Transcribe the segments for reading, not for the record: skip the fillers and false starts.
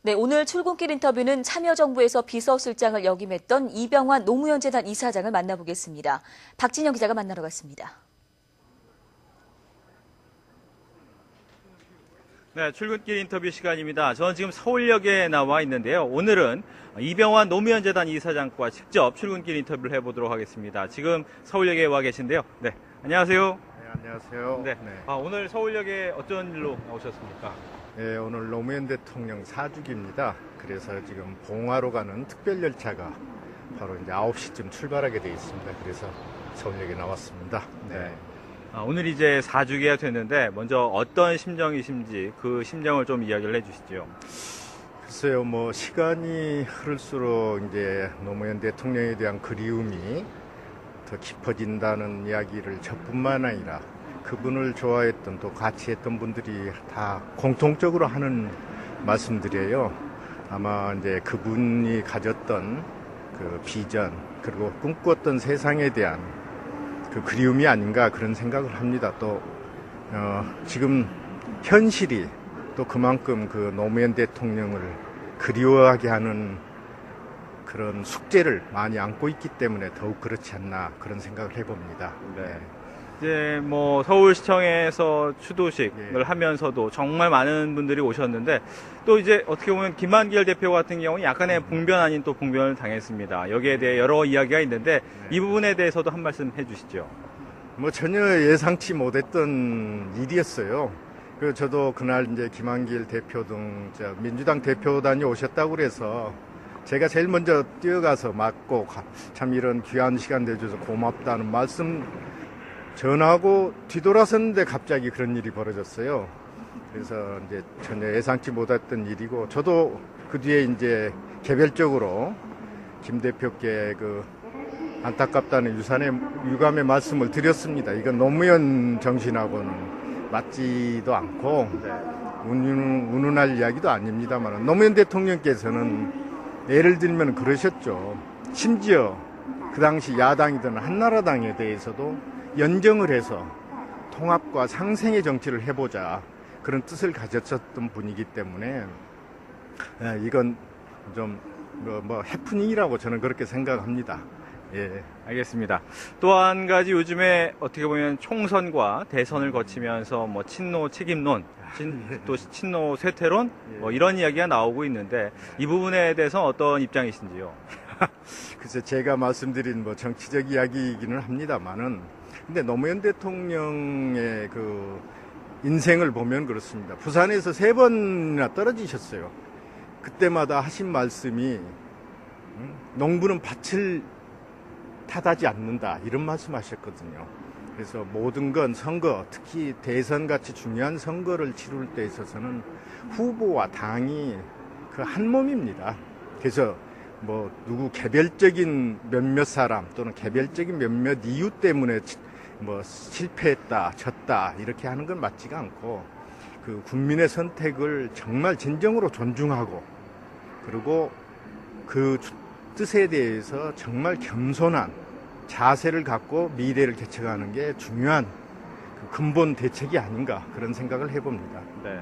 네, 오늘 출근길 인터뷰는 참여정부에서 비서실장을 역임했던 이병환 노무현재단 이사장을 만나보겠습니다. 박진영 기자가 만나러 갔습니다. 네, 출근길 인터뷰 시간입니다. 저는 지금 서울역에 나와 있는데요. 오늘은 이병환 노무현재단 이사장과 직접 출근길 인터뷰를 해보도록 하겠습니다. 지금 서울역에 와 계신데요. 네, 안녕하세요. 네, 안녕하세요. 네. 오늘 서울역에 어쩐 일로 나오셨습니까? 네, 오늘 노무현 대통령 4주기입니다. 그래서 지금 봉화로 가는 특별 열차가 바로 이제 9시쯤 출발하게 되어 있습니다. 그래서 서울역에 나왔습니다. 네. 오늘 이제 4주기가 됐는데 먼저 어떤 심정이신지 그 심정을 좀 이야기를 해주시죠. 글쎄요, 뭐 시간이 흐를수록 이제 노무현 대통령에 대한 그리움이 더 깊어진다는 이야기를 저뿐만 아니라 그분을 좋아했던 또 같이 했던 분들이 다 공통적으로 하는 말씀들이에요. 아마 이제 그분이 가졌던 그 비전 그리고 꿈꿨던 세상에 대한 그 그리움이 아닌가 그런 생각을 합니다. 또 지금 현실이 또 그만큼 그 노무현 대통령을 그리워하게 하는 그런 숙제를 많이 안고 있기 때문에 더욱 그렇지 않나 그런 생각을 해봅니다. 네. 이제 뭐 서울시청에서 추도식을 하면서도 정말 많은 분들이 오셨는데 또 이제 어떻게 보면 김한길 대표 같은 경우는 약간의 봉변 아닌 또 봉변을 당했습니다. 여기에 대해 여러 이야기가 있는데 이 부분에 대해서도 한 말씀 해주시죠. 뭐 전혀 예상치 못했던 일이었어요. 그 저도 그날 이제 김한길 대표 등 민주당 대표단이 오셨다고 그래서 제가 제일 먼저 뛰어가서 맞고 참 이런 귀한 시간 내줘서 고맙다는 말씀 전하고 뒤돌아섰는데 갑자기 그런 일이 벌어졌어요. 그래서 이제 전혀 예상치 못했던 일이고 저도 그 뒤에 이제 개별적으로 김 대표께 그 안타깝다는 유감의 말씀을 드렸습니다. 이건 노무현 정신하고는 맞지도 않고 운운할 이야기도 아닙니다만 노무현 대통령께서는 예를 들면 그러셨죠. 심지어 그 당시 야당이던 한나라당에 대해서도 연정을 해서 통합과 상생의 정치를 해보자 그런 뜻을 가졌었던 분이기 때문에 이건 좀 뭐 해프닝이라고 저는 그렇게 생각합니다. 예, 알겠습니다. 또 한 가지 요즘에 어떻게 보면 총선과 대선을 거치면서 뭐 친노 책임론, 또 친노 쇠퇴론 뭐 이런 이야기가 나오고 있는데 이 부분에 대해서 어떤 입장이신지요? 글쎄 제가 말씀드린 뭐 정치적 이야기이기는 합니다만은 근데 노무현 대통령의 그 인생을 보면 그렇습니다. 부산에서 3번이나 떨어지셨어요. 그때마다 하신 말씀이 농부는 밭을 탓하지 않는다 이런 말씀하셨거든요. 그래서 모든 건 선거, 특히 대선같이 중요한 선거를 치룰 때 있어서는 후보와 당이 그 한 몸입니다. 그래서 뭐 누구 개별적인 몇몇 사람 또는 개별적인 몇몇 이유 때문에 뭐 실패했다, 졌다 이렇게 하는 건 맞지가 않고 그 국민의 선택을 정말 진정으로 존중하고 그리고 그 뜻에 대해서 정말 겸손한 자세를 갖고 미래를 개척하는 게 중요한 그 근본 대책이 아닌가 그런 생각을 해봅니다. 네.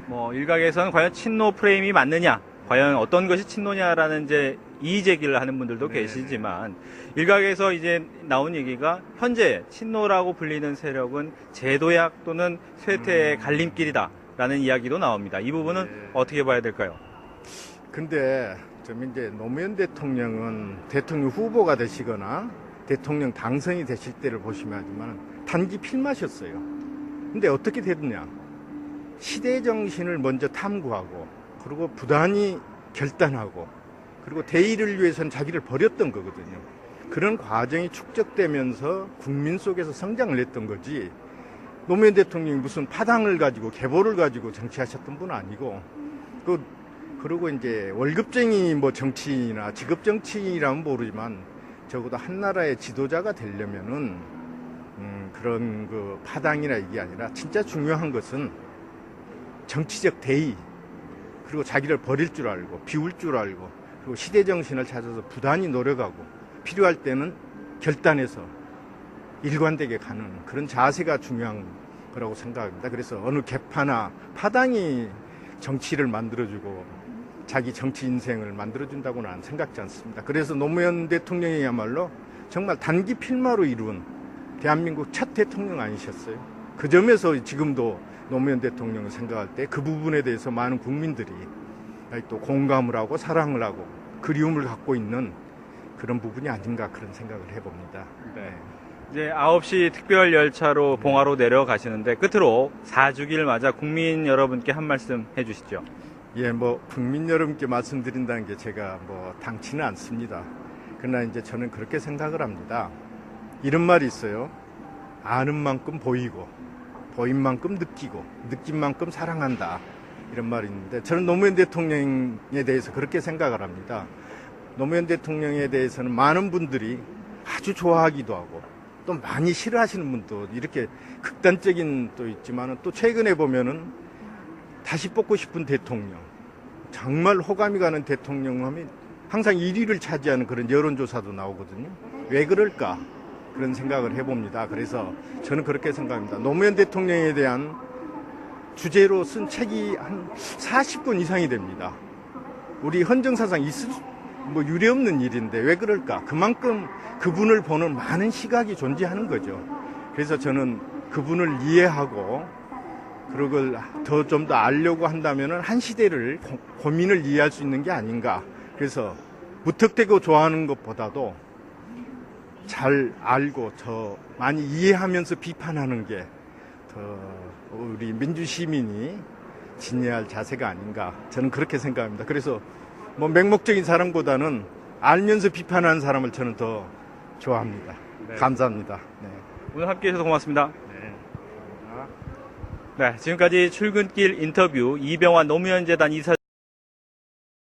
뭐 일각에서는 과연 친노 프레임이 맞느냐, 과연 어떤 것이 친노냐라는 이제 이의 제기를 하는 분들도 계시지만 일각에서 이제 나온 얘기가 현재 친노라고 불리는 세력은 제도약 또는 쇠퇴의 갈림길이다라는 이야기도 나옵니다. 이 부분은 어떻게 봐야 될까요? 근데 좀 이제 노무현 대통령은 대통령 후보가 되시거나 대통령 당선이 되실 때를 보시면 하지만 단기 필마셨어요. 근데 어떻게 됐느냐? 시대 정신을 먼저 탐구하고 그리고 부단히 결단하고 그리고 대의를 위해서는 자기를 버렸던 거거든요. 그런 과정이 축적되면서 국민 속에서 성장을 했던 거지 노무현 대통령이 무슨 파당을 가지고 계보를 가지고 정치하셨던 분은 아니고 그리고 이제 월급쟁이 뭐 정치인이나 직업 정치인이라면 모르지만 적어도 한 나라의 지도자가 되려면은 그런 그 파당이나 이게 아니라 진짜 중요한 것은 정치적 대의 그리고 자기를 버릴 줄 알고 비울 줄 알고 그리고 시대 정신을 찾아서 부단히 노력하고 필요할 때는 결단해서 일관되게 가는 그런 자세가 중요한 거라고 생각합니다. 그래서 어느 개파나 파당이 정치를 만들어주고 자기 정치 인생을 만들어준다고는 난 생각지 않습니다. 그래서 노무현 대통령이야말로 정말 단기 필마로 이룬 대한민국 첫 대통령 아니셨어요. 그 점에서 지금도 노무현 대통령을 생각할 때 그 부분에 대해서 많은 국민들이 또 공감을 하고 사랑을 하고 그리움을 갖고 있는 그런 부분이 아닌가 그런 생각을 해봅니다. 네. 이제 9시 특별 열차로 봉화로 내려가시는데 끝으로 4주기를 맞아 국민 여러분께 한 말씀 해주시죠. 예, 뭐 국민 여러분께 말씀드린다는 게 제가 뭐 당치는 않습니다. 그러나 이제 저는 그렇게 생각을 합니다. 이런 말이 있어요. 아는 만큼 보이고 보인 만큼 느끼고 느낀 만큼 사랑한다. 이런 말이 있는데 저는 노무현 대통령에 대해서 그렇게 생각을 합니다. 노무현 대통령에 대해서는 많은 분들이 아주 좋아하기도 하고 또 많이 싫어하시는 분도 이렇게 극단적인 또 있지만은 또 최근에 보면은 다시 뽑고 싶은 대통령, 정말 호감이 가는 대통령 하면 항상 1위를 차지하는 그런 여론조사도 나오거든요. 왜 그럴까? 그런 생각을 해봅니다. 그래서 저는 그렇게 생각합니다. 노무현 대통령에 대한 주제로 쓴 책이 한 40권 이상이 됩니다. 우리 헌정사상 있을 뭐 유례없는 일인데 왜 그럴까? 그만큼 그분을 보는 많은 시각이 존재하는 거죠. 그래서 저는 그분을 이해하고 그걸 좀 더 알려고 한다면은 한 시대를 고민을 이해할 수 있는 게 아닌가. 그래서 무턱대고 좋아하는 것보다도 잘 알고 더 많이 이해하면서 비판하는 게 더 우리 민주시민이 지녀야 할 자세가 아닌가. 저는 그렇게 생각합니다. 그래서 뭐 맹목적인 사람보다는 알면서 비판하는 사람을 저는 더 좋아합니다. 네. 감사합니다. 네. 오늘 함께 해주셔서 고맙습니다. 네. 네, 지금까지 출근길 인터뷰 이병환 노무현재단 이사